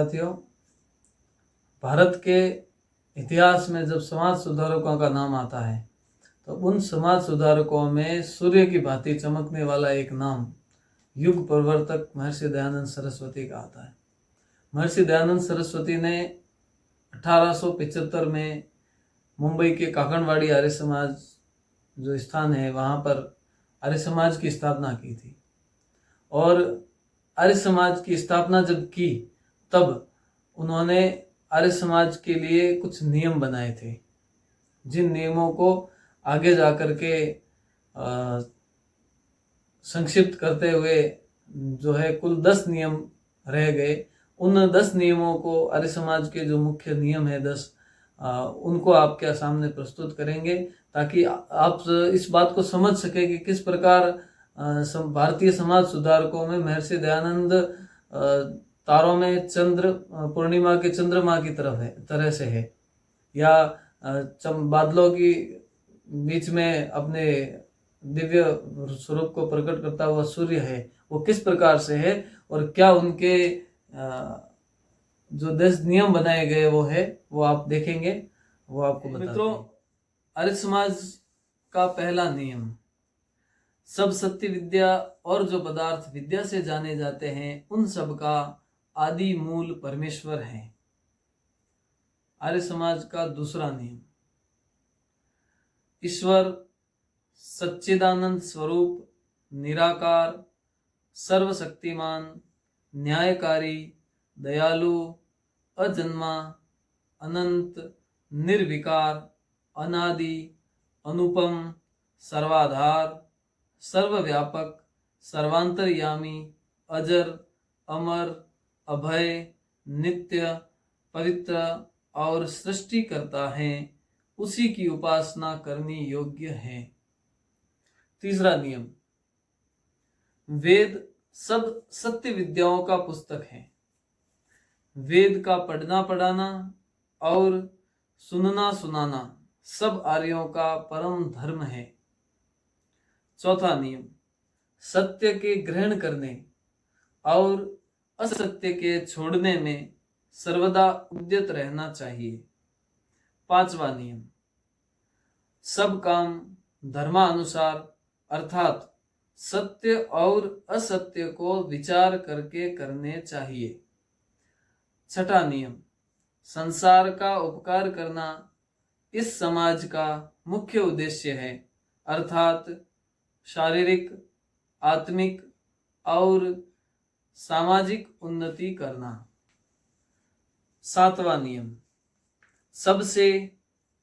साथियों, भारत के इतिहास में जब समाज सुधारकों का नाम आता है तो उन समाज सुधारकों में सूर्य की भांति चमकने वाला एक नाम युग प्रवर्तक महर्षि दयानंद सरस्वती का आता है। महर्षि दयानंद सरस्वती ने 1875 में मुंबई के काकड़वाड़ी आर्य समाज जो स्थान है वहाँ पर आर्य समाज की स्थापना की थी। और आर्य समाज की स्थापना जब की तब उन्होंने आर्य समाज के लिए कुछ नियम बनाए थे, जिन नियमों को आगे जाकर के संक्षिप्त करते हुए जो है कुल 10 नियम रह गए। उन 10 नियमों को आर्य समाज के जो मुख्य नियम है 10 उनको आपके सामने प्रस्तुत करेंगे ताकि आप इस बात को समझ सके कि किस प्रकार भारतीय समाज सुधारकों में महर्षि दयानंद तारों में चंद्र पूर्णिमा के चंद्रमा की तरह से है, या बादलों की बीच में अपने दिव्य स्वरूप को प्रकट करता हुआ सूर्य है, वो किस प्रकार से है और क्या उनके जो 10 नियम बनाए गए वो आप देखेंगे, वो आपको बताते हैं। मित्रों, आर्य समाज का पहला नियम, सब सत्य विद्या और जो पदार्थ विद्या से जाने जाते हैं उन सब का आदि मूल परमेश्वर है। आर्य समाज का दूसरा नियम, ईश्वर सच्चिदानंद स्वरूप, निराकार, सर्वशक्तिमान, न्यायकारी, दयालु, अजन्मा, अनंत, निर्विकार, अनादि, अनुपम, सर्वाधार, सर्वव्यापक, सर्वांतर्यामी, अजर, अमर, अभय, नित्य, पवित्र और सृष्टि करता है, उसी की उपासना करनी योग्य है। तीसरा नियम, वेद सब सत्य विद्याओं का पुस्तक है। वेद का पढ़ना पढ़ाना और सुनना सुनाना सब आर्यों का परम धर्म है। चौथा नियम, सत्य के ग्रहण करने और असत्य के छोड़ने में सर्वदा उद्यत रहना चाहिए। पांचवा नियम, सब काम धर्मानुसार अर्थात सत्य और असत्य को विचार करके करने चाहिए। छठा नियम, संसार का उपकार करना इस समाज का मुख्य उद्देश्य है, अर्थात शारीरिक, आत्मिक और सामाजिक उन्नति करना। सातवां नियम, सबसे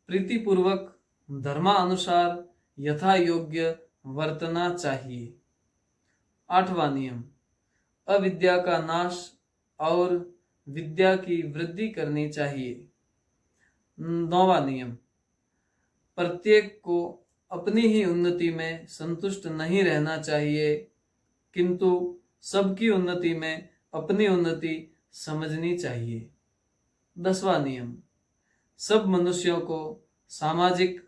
प्रीतिपूर्वक धर्मानुसार यथा योग्य वर्तना चाहिए। आठवां नियम, अविद्या का नाश और विद्या की वृद्धि करनी चाहिए। नौवां नियम, प्रत्येक को अपनी ही उन्नति में संतुष्ट नहीं रहना चाहिए, किंतु सबकी उन्नति में अपनी उन्नति समझनी चाहिए। 10वां नियम, सब मनुष्यों को सामाजिक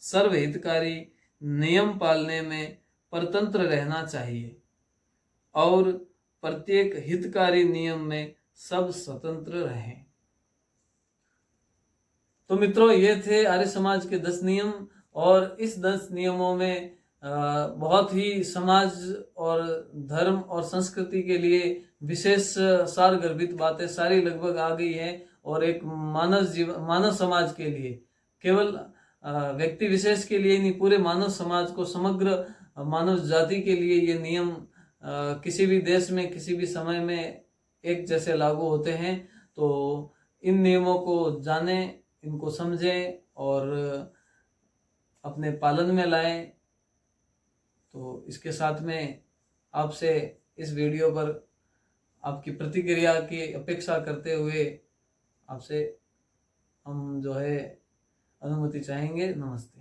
सर्वहितकारी नियम पालने में परतंत्र रहना चाहिए और प्रत्येक हितकारी नियम में सब स्वतंत्र रहें। तो मित्रों, ये थे आर्य समाज के 10 नियम। और इस 10 नियमों में बहुत ही समाज और धर्म और संस्कृति के लिए विशेष सार गर्भित बातें सारी लगभग आ गई है। और एक मानव समाज के लिए, केवल व्यक्ति विशेष के लिए नहीं, पूरे मानव समाज को, समग्र मानव जाति के लिए ये नियम किसी भी देश में किसी भी समय में एक जैसे लागू होते हैं। तो इन नियमों को जानें, इनको समझें और अपने पालन में लाएं। तो इसके साथ में आपसे इस वीडियो पर आपकी प्रतिक्रिया की अपेक्षा करते हुए आपसे हम जो है अनुमति चाहेंगे। नमस्ते।